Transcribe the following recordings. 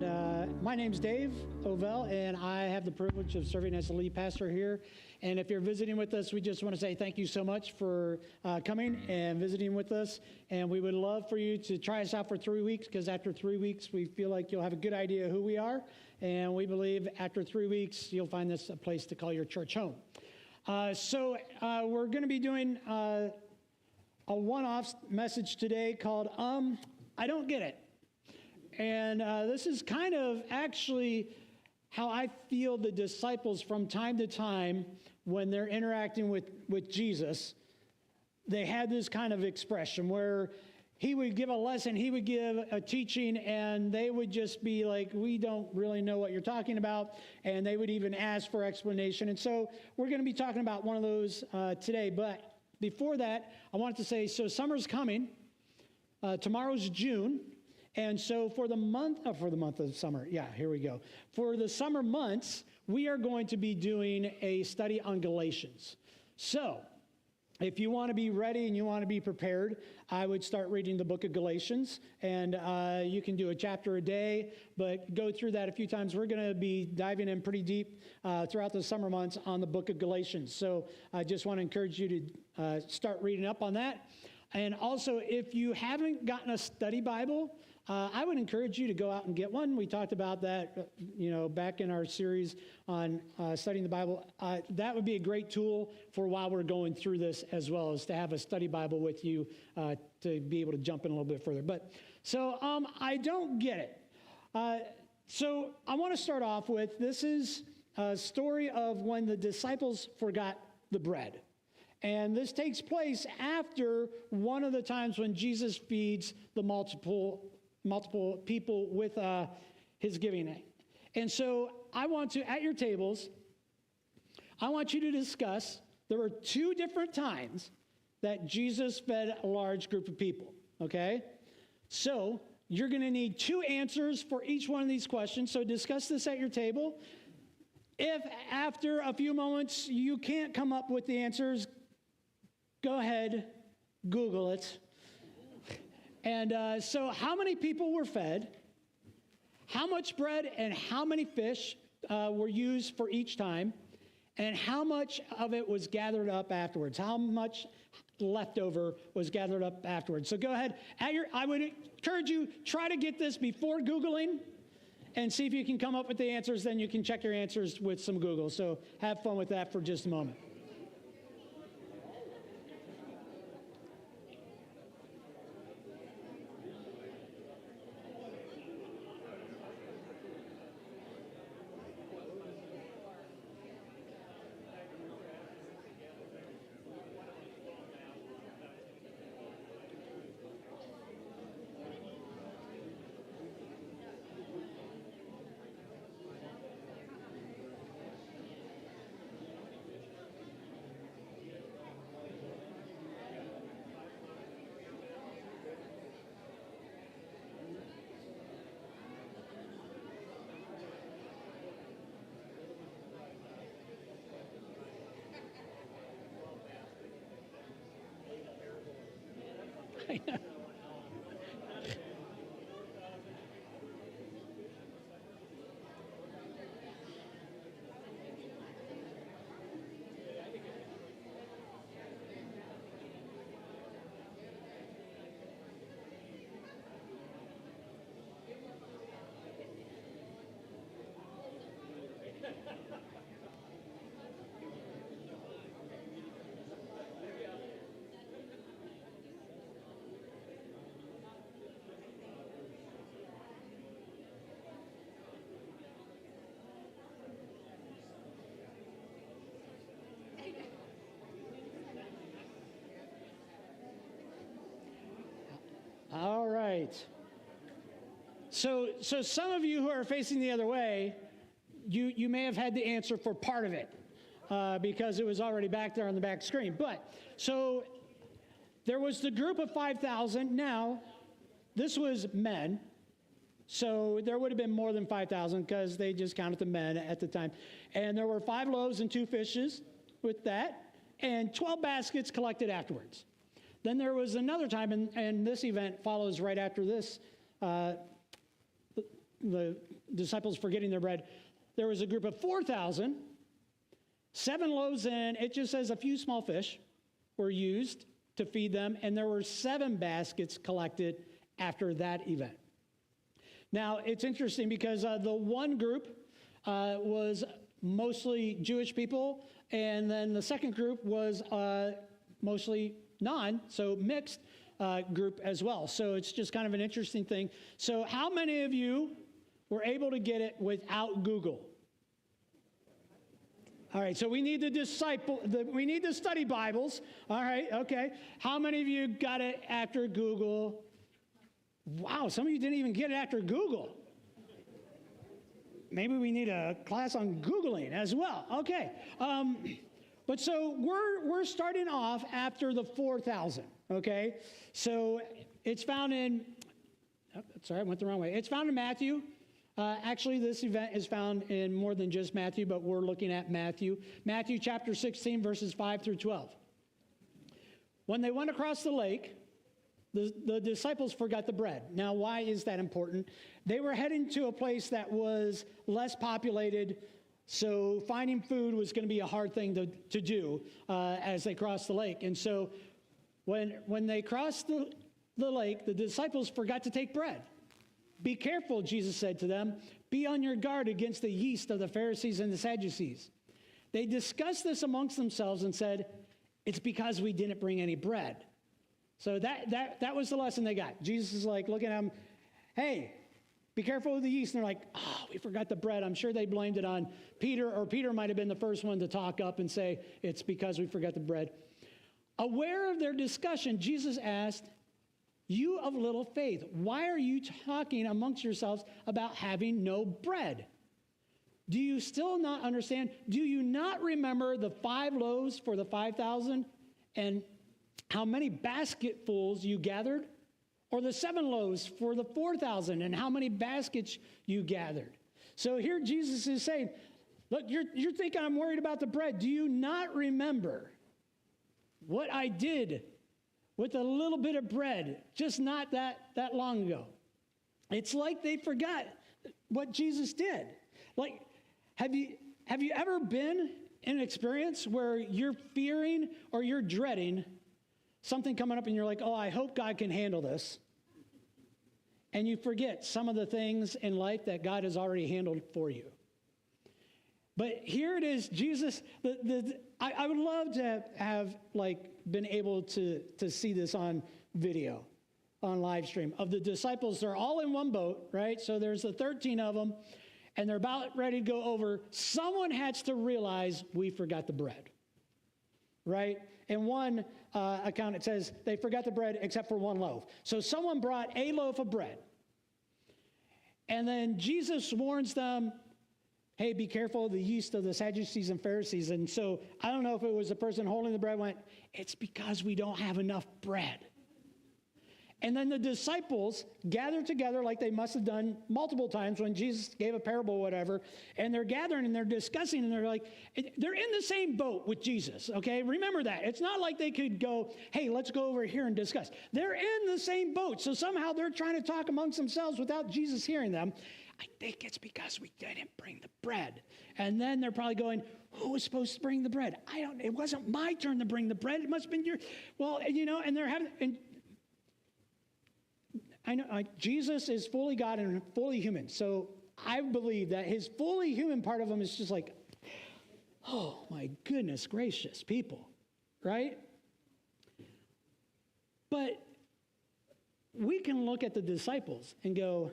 My name's Dave Ovell, and I have the privilege of serving as the lead pastor here. And if you're visiting with us, we just want to say thank you so much for coming and visiting with us. And we would love for you to try us out for 3 weeks, because after 3 weeks, we feel like you'll have a good idea who we are. And we believe after 3 weeks, you'll find this a place to call your church home. So we're going to be doing a one-off message today called I Don't Get It. And this is kind of actually how I feel the disciples from time to time, when they're interacting with Jesus, they had this kind of expression where he would give a lesson, he would give a teaching, and they would just be like, we don't really know what you're talking about, and they would even ask for explanation. And so we're going to be talking about one of those today. But before that, I wanted to say, so summer's coming. Tomorrow's June. And so for the month of summer, here we go. For the summer months, we are going to be doing a study on Galatians. So if you want to be ready and you want to be prepared, I would start reading the book of Galatians. And you can do a chapter a day, but go through that a few times. We're going to be diving in pretty deep throughout the summer months on the book of Galatians. So I just want to encourage you to start reading up on that. And also, if you haven't gotten a study Bible, I would encourage you to go out and get one. We talked about that, back in our series on studying the Bible. That would be a great tool for while we're going through this, as well as to have a study Bible with you to be able to jump in a little bit further. But so I don't get it. So I want to start off with, this is a story of when the disciples forgot the bread. And this takes place after one of the times when Jesus feeds the multiple people with his giving. And so I want to, at your tables, I want you to discuss, there were 2 different times that Jesus fed a large group of people, okay? So you're going to need 2 answers for each one of these questions. So discuss this at your table. If after a few moments you can't come up with the answers, go ahead, Google it. And so how many people were fed? How much bread and how many fish were used for each time? And how much of it was gathered up afterwards? How much leftover was gathered up afterwards? So go ahead. I would encourage you, try to get this before Googling and see if you can come up with the answers. Then you can check your answers with some Google. So have fun with that for just a moment. All right. So some of you who are facing the other way, you may have had the answer for part of it because it was already back there on the back screen. But so there was the group of 5,000. Now, this was men. So there would have been more than 5,000 because they just counted the men at the time. And there were 5 loaves and 2 fishes with that, and 12 baskets collected afterwards. Then there was another time, and this event follows right after this the disciples forgetting their bread, there was a group of 4,000, 7 loaves, and it just says a few small fish were used to feed them, and there were 7 baskets collected after that event. Now, it's interesting because the one group was mostly Jewish people, and then the second group was mostly so mixed group as well. So it's just kind of an interesting thing. So how many of you were able to get it without Google? All right, so we need we need the study Bibles. All right, okay. How many of you got it after Google? Wow, some of you didn't even get it after Google. Maybe we need a class on Googling as well. Okay, but so we're starting off after the 4,000. Okay, so it's found in. Sorry, I went the wrong way. It's found in Matthew. Actually, this event is found in more than just Matthew, but we're looking at Matthew. Matthew chapter 16, verses 5 through 12. When they went across the lake, the disciples forgot the bread. Now, why is that important? They were heading to a place that was less populated, so finding food was going to be a hard thing to do as they crossed the lake. And so when they crossed the lake, the disciples forgot to take bread. Be careful, Jesus said to them. Be on your guard against the yeast of the Pharisees and the Sadducees. They discussed this amongst themselves and said, it's because we didn't bring any bread. So that was the lesson they got. Jesus is like looking at them, hey, be careful with the yeast. And they're like, oh, we forgot the bread. I'm sure they blamed it on Peter, or Peter might have been the first one to talk up and say, it's because we forgot the bread. Aware of their discussion, Jesus asked, you of little faith, why are you talking amongst yourselves about having no bread? Do you still not understand? Do you not remember the 5 loaves for the 5,000 and how many basketfuls you gathered? Or the 7 loaves for the 4,000 and how many baskets you gathered? So here Jesus is saying, look, you're thinking I'm worried about the bread. Do you not remember what I did with a little bit of bread just not that long ago? It's like they forgot what Jesus did. Like, have you ever been in an experience where you're fearing or you're dreading something coming up and you're like, oh, I hope God can handle this. And you forget some of the things in life that God has already handled for you. But here it is, Jesus, I would love to have been able to see this on video, on live stream, of the disciples. They're all in one boat, right? So there's the 13 of them, and they're about ready to go over. Someone has to realize we forgot the bread, right? In one account, it says they forgot the bread except for 1 loaf. So someone brought a loaf of bread. And then Jesus warns them, hey, be careful of the yeast of the Sadducees and Pharisees. And so I don't know if it was the person holding the bread went, it's because we don't have enough bread. And then the disciples gathered together like they must have done multiple times when Jesus gave a parable or whatever, and they're gathering and they're discussing and they're like, they're in the same boat with Jesus, okay? Remember that. It's not like they could go, hey, let's go over here and discuss. They're in the same boat, so somehow they're trying to talk amongst themselves without Jesus hearing them. I think it's because we didn't bring the bread. And then they're probably going, who was supposed to bring the bread? It wasn't my turn to bring the bread. It must have been your, and they're having, and I know Jesus is fully God and fully human. So I believe that his fully human part of him is just like, oh my goodness gracious, people, right? But we can look at the disciples and go,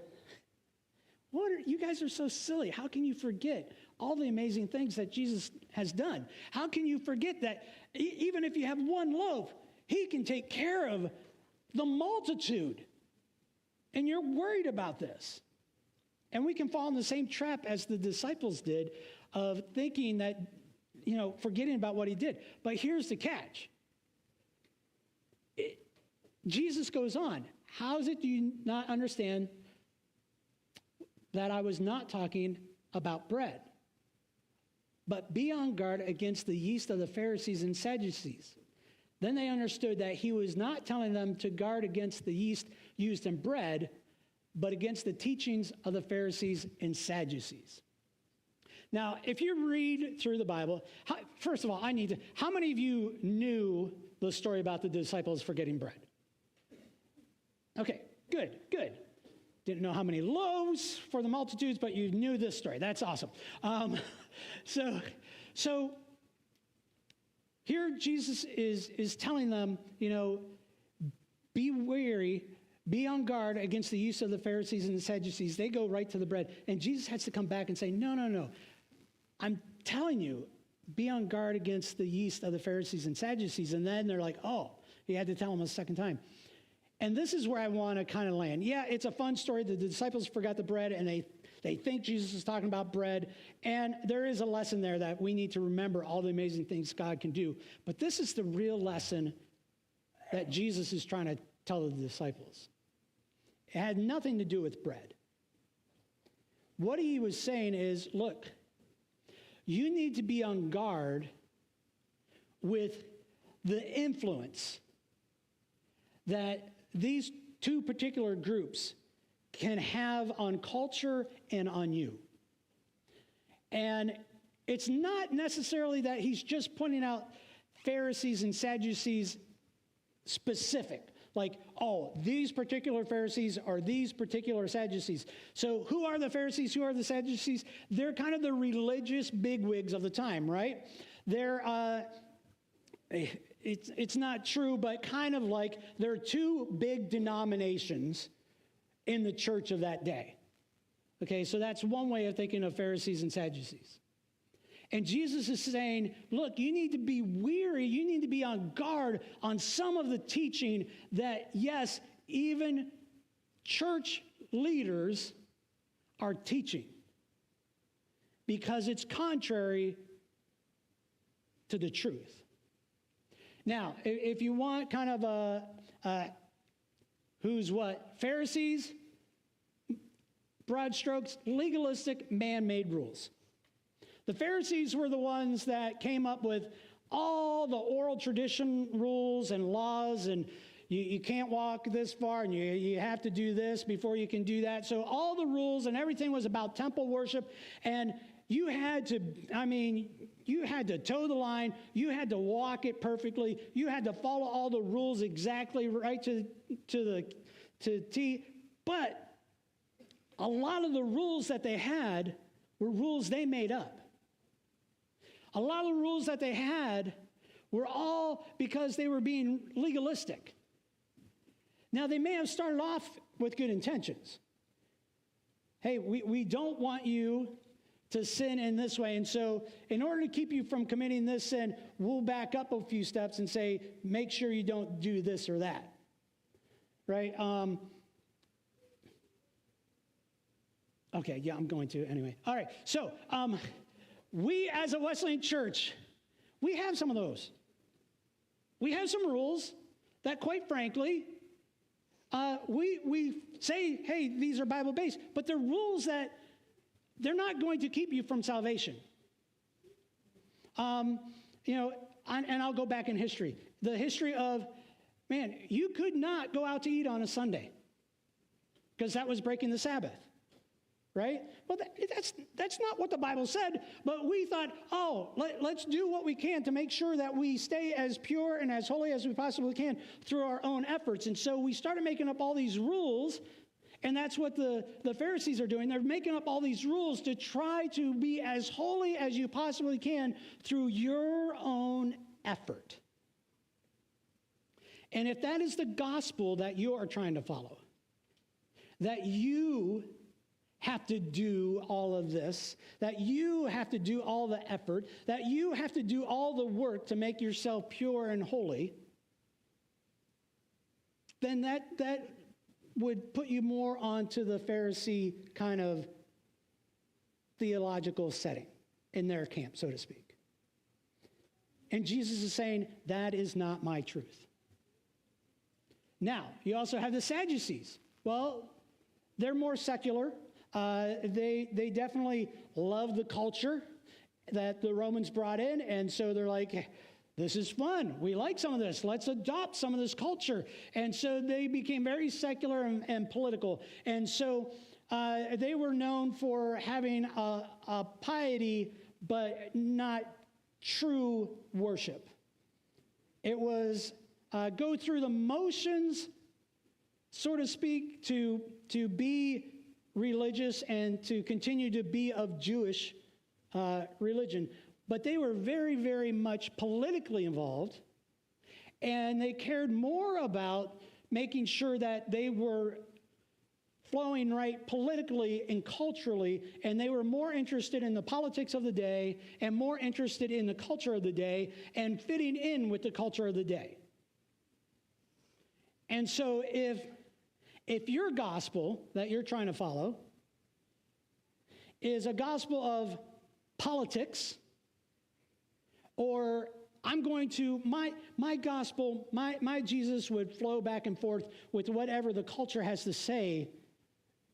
you guys are so silly. How can you forget all the amazing things that Jesus has done? How can you forget that even if you have 1 loaf, he can take care of the multitude? And you're worried about this. And we can fall in the same trap as the disciples did of thinking that, forgetting about what he did. But here's the catch. Jesus goes on. How is it do you not understand that I was not talking about bread? But be on guard against the yeast of the Pharisees and Sadducees. Then they understood that he was not telling them to guard against the yeast used in bread, but against the teachings of the Pharisees and Sadducees. Now, if you read through the Bible, first of all, how many of you knew the story about the disciples forgetting bread? Okay, good. Didn't know how many loaves for the multitudes, but you knew this story. That's awesome. So here Jesus is telling them, be wary, be on guard against the use of the Pharisees and the Sadducees. They go right to the bread. And Jesus has to come back and say, no. I'm telling you, be on guard against the yeast of the Pharisees and Sadducees. And then they're like, oh, he had to tell them a second time. And this is where I want to kind of land. Yeah, it's a fun story. The disciples forgot the bread, and they think Jesus is talking about bread. And there is a lesson there that we need to remember all the amazing things God can do. But this is the real lesson that Jesus is trying to tell the disciples. It had nothing to do with bread. What he was saying is, look, you need to be on guard with the influence that these two particular groups can have on culture and on you. And it's not necessarily that he's just pointing out Pharisees and Sadducees specific. Like, oh, these particular Pharisees are these particular Sadducees. So who are the Pharisees? Who are the Sadducees? They're kind of the religious bigwigs of the time, right? They're, it's not true, but kind of like there are two big denominations in the church of that day. Okay, so that's one way of thinking of Pharisees and Sadducees. And Jesus is saying, look, you need to be weary, you need to be on guard on some of the teaching that, yes, even church leaders are teaching, because it's contrary to the truth. Now, if you want kind of a who's what, Pharisees, broad strokes, legalistic, man-made rules. The Pharisees were the ones that came up with all the oral tradition rules and laws, and you can't walk this far, and you have to do this before you can do that. So all the rules and everything was about temple worship, and you had to toe the line, you had to walk it perfectly, you had to follow all the rules exactly right to T. But a lot of the rules that they had were rules they made up. A lot of the rules that they had were all because they were being legalistic. Now, they may have started off with good intentions. Hey, we don't want you to sin in this way. And so in order to keep you from committing this sin, we'll back up a few steps and say, make sure you don't do this or that. Right? Okay, yeah, I'm going to anyway. All right, so we as a Wesleyan church, we have some of those. We have some rules that, quite frankly, we say, hey, these are Bible-based, but they're rules that they're not going to keep you from salvation. And I'll go back in history. The history of, man, you could not go out to eat on a Sunday because that was breaking the Sabbath. Right? Well, that's not what the Bible said, but we thought, let's do what we can to make sure that we stay as pure and as holy as we possibly can through our own efforts. And so we started making up all these rules, and that's what the Pharisees are doing. They're making up all these rules to try to be as holy as you possibly can through your own effort. And if that is the gospel that you are trying to follow, that you have to do all of this, that you have to do all the effort, that you have to do all the work to make yourself pure and holy, then that would put you more onto the Pharisee kind of theological setting in their camp, so to speak. And Jesus is saying, that is not my truth. Now, you also have the Sadducees. Well, they're more secular. They definitely love the culture that the Romans brought in, and so they're like, This is fun. We like some of this. Let's adopt some of this culture. And so they became very secular and political. And so they were known for having a piety, but not true worship. It was go through the motions, so to speak, to be religious and to continue to be of Jewish religion. But they were very, very much politically involved, and they cared more about making sure that they were flowing right politically and culturally, and they were more interested in the politics of the day and more interested in the culture of the day and fitting in with the culture of the day. And so if your gospel that you're trying to follow is a gospel of politics, or I'm going to, my gospel, my Jesus would flow back and forth with whatever the culture has to say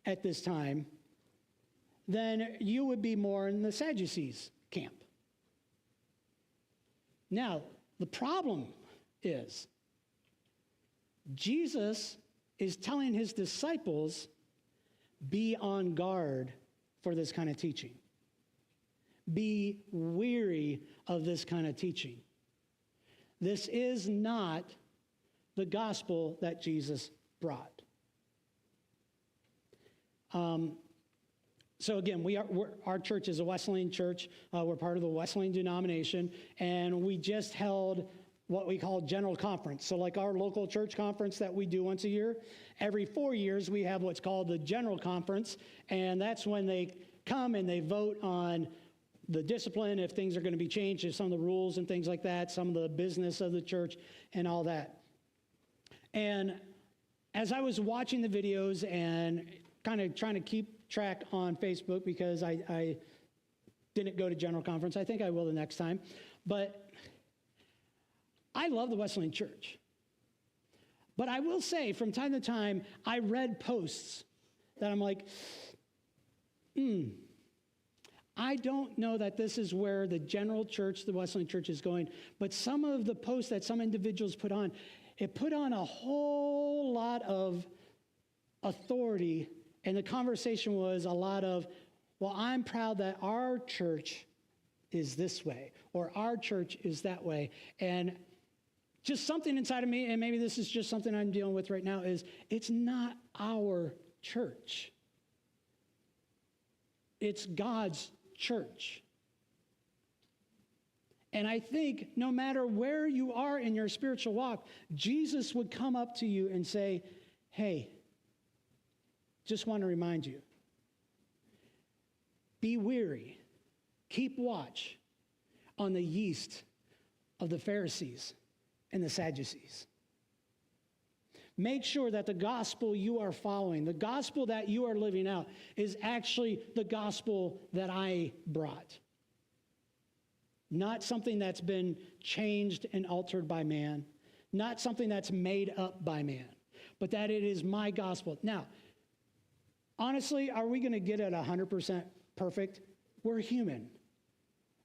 at this time, then you would be more in the Sadducees camp. Now, the problem is Jesus is telling his disciples, be on guard for this kind of teaching. Be weary of this kind of teaching. This is not the gospel that Jesus brought. So again, our church is a Wesleyan church. We're part of the Wesleyan denomination, and we just held what we call general conference. So like our local church conference that we do once a year, every 4 years we have what's called the general conference, and that's when they come and they vote on the discipline, if things are going to be changed, if some of the rules and things like that, some of the business of the church and all that. And as I was watching the videos and kind of trying to keep track on Facebook, because I didn't go to general conference, I think I will the next time, but I love the Wesleyan Church. But I will say, from time to time, I read posts that I'm like, I don't know that this is where the general church, the Wesleyan Church, is going. But some of the posts that some individuals put on, it put on a whole lot of authority. And the conversation was a lot of, well, I'm proud that our church is this way, or our church is that way. And just something inside of me, and maybe this is just something I'm dealing with right now, is it's not our church. It's God's church. And I think no matter where you are in your spiritual walk, Jesus would come up to you and say, hey, just want to remind you, be weary, keep watch on the yeast of the Pharisees and the Sadducees. Make sure that the gospel you are following, the gospel that you are living out, is actually the gospel that I brought. Not something that's been changed and altered by man, not something that's made up by man, but that it is my gospel. Now, honestly, are we going to get it 100% perfect? We're human.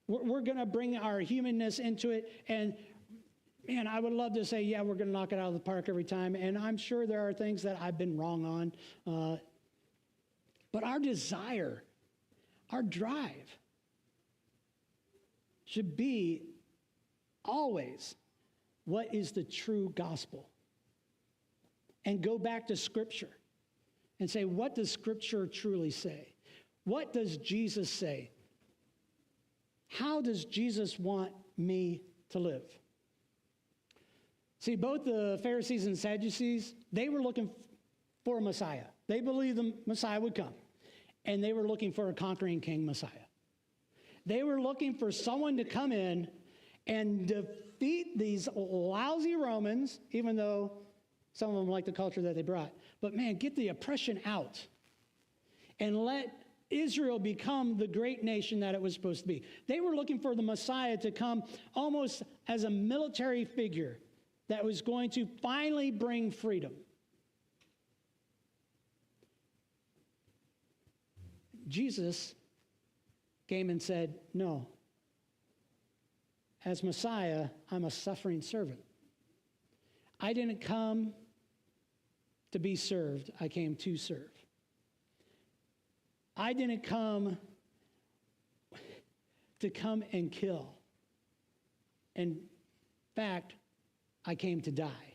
We're going to bring our humanness into it, and man, I would love to say, yeah, we're going to knock it out of the park every time. And I'm sure there are things that I've been wrong on. But our desire, our drive should be always, what is the true gospel? And go back to Scripture and say, what does Scripture truly say? What does Jesus say? How does Jesus want me to live? See, both the Pharisees and Sadducees, they were looking for a Messiah. They believed the Messiah would come, and they were looking for a conquering king Messiah. They were looking for someone to come in and defeat these lousy Romans, even though some of them liked the culture that they brought. But man, get the oppression out and let Israel become the great nation that it was supposed to be. They were looking for the Messiah to come almost as a military figure that was going to finally bring freedom. Jesus came and said, no. as Messiah, I'm a suffering servant. I didn't come to be served. I came to serve. I didn't come and kill. In fact, I came to die.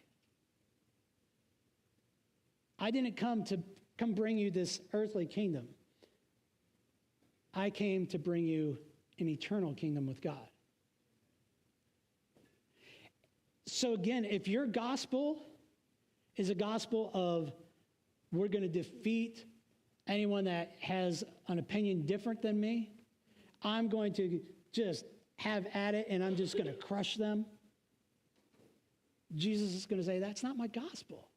I didn't come bring you this earthly kingdom. I came to bring you an eternal kingdom with God. So again, if your gospel is a gospel of we're going to defeat anyone that has an opinion different than me, I'm going to just have at it and I'm just going to crush them, Jesus is going to say, that's not my gospel.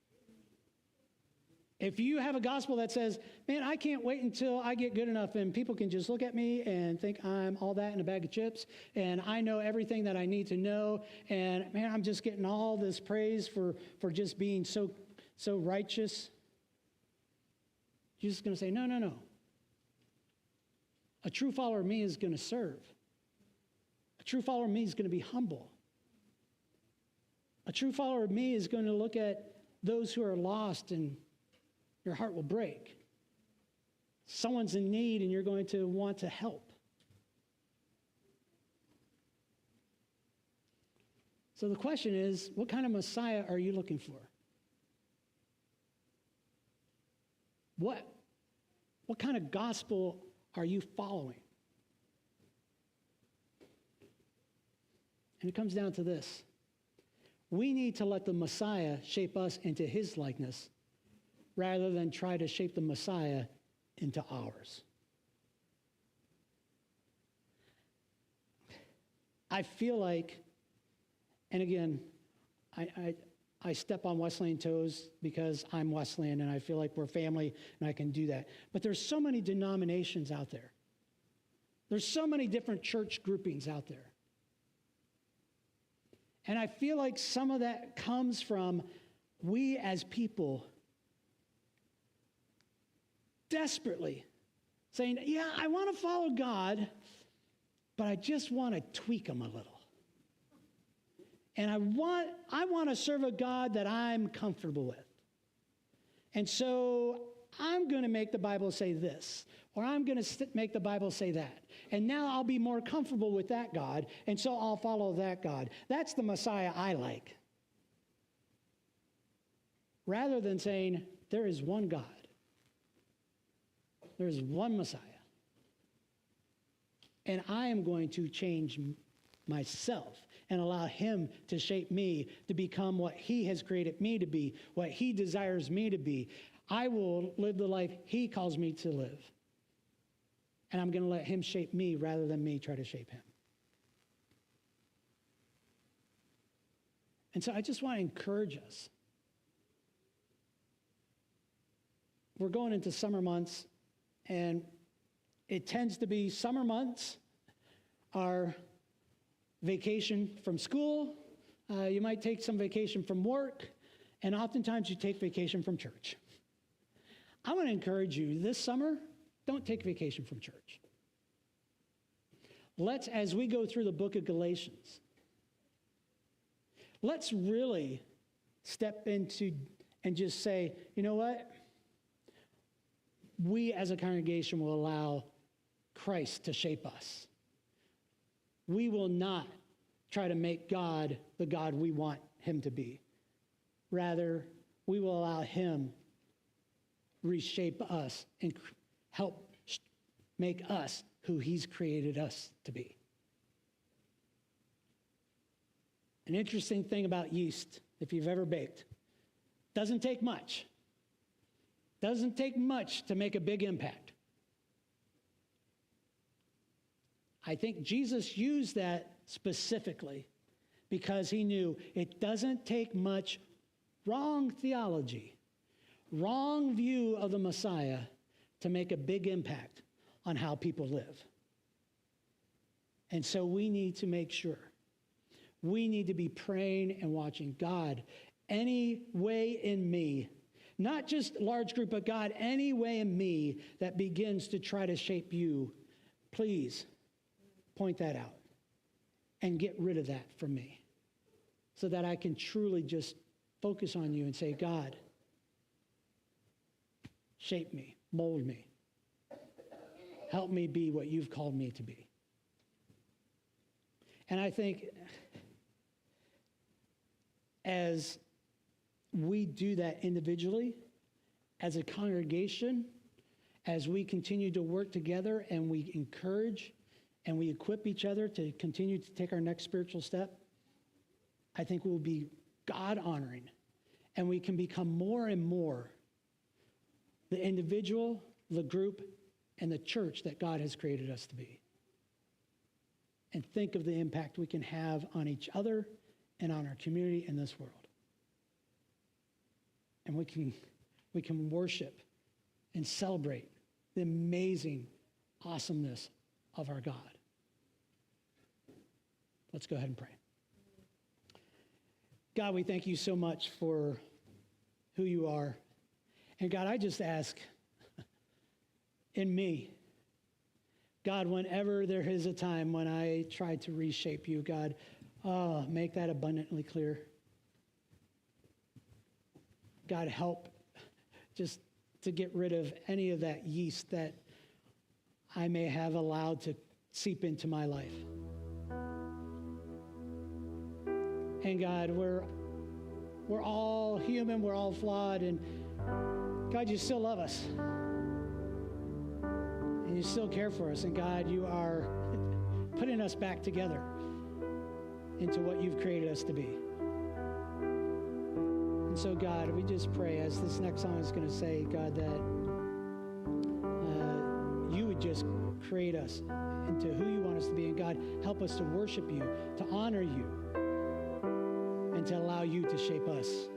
If you have a gospel that says, man, I can't wait until I get good enough and people can just look at me and think I'm all that in a bag of chips and I know everything that I need to know and man, I'm just getting all this praise for just being so righteous. Jesus is going to say, no. A true follower of me is going to serve. A true follower of me is going to be humble. A true follower of me is going to look at those who are lost and your heart will break. Someone's in need and you're going to want to help. So the question is, what kind of Messiah are you looking for? What kind of gospel are you following? And it comes down to this. We need to let the Messiah shape us into his likeness rather than try to shape the Messiah into ours. I feel like, and again, I step on Wesleyan toes because I'm Wesleyan and I feel like we're family and I can do that. But there's so many denominations out there. There's so many different church groupings out there. And I feel like some of that comes from we as people desperately saying, yeah, I want to follow God, but I just want to tweak him a little. And I want to serve a God that I'm comfortable with. And so I'm going to make the Bible say this, or I'm going to make the Bible say that. And now I'll be more comfortable with that God, and so I'll follow that God. That's the Messiah I like. Rather than saying, there is one God. There is one Messiah. And I am going to change myself and allow him to shape me to become what he has created me to be, what he desires me to be. I will live the life he calls me to live. And I'm going to let him shape me rather than me try to shape him. And so I just want to encourage us. We're going into summer months, and it tends to be summer months are vacation from school. You might take some vacation from work, and oftentimes you take vacation from church. I want to encourage you this summer, don't take vacation from church. Let's, as we go through the book of Galatians, let's really step into and just say, you know what? We as a congregation will allow Christ to shape us. We will not try to make God the God we want him to be. Rather, we will allow him reshape us and help make us who he's created us to be. An interesting thing about yeast, if you've ever baked, doesn't take much. Doesn't take much to make a big impact. I think Jesus used that specifically because he knew it doesn't take much wrong theology, wrong view of the Messiah to make a big impact on how people live. And so we need to make sure. We need to be praying and watching God, any way in me, not just large group, but God, any way in me that begins to try to shape you, please point that out and get rid of that from me so that I can truly just focus on you and say, God, shape me, mold me. Help me be what you've called me to be. And I think as we do that individually, as a congregation, as we continue to work together and we encourage and we equip each other to continue to take our next spiritual step, I think we'll be God-honoring, and we can become more and more the individual, the group, and the church that God has created us to be. And think of the impact we can have on each other and on our community in this world. And we can worship and celebrate the amazing awesomeness of our God. Let's go ahead and pray. God, we thank you so much for who you are. And God, I just ask in me, God, whenever there is a time when I try to reshape you, God, make that abundantly clear. God, help just to get rid of any of that yeast that I may have allowed to seep into my life. And God, we're all human, we're all flawed, and God, you still love us. And you still care for us. And God, you are putting us back together into what you've created us to be. And so, God, we just pray, as this next song is going to say, God, that you would just create us into who you want us to be. And God, help us to worship you, to honor you, and to allow you to shape us.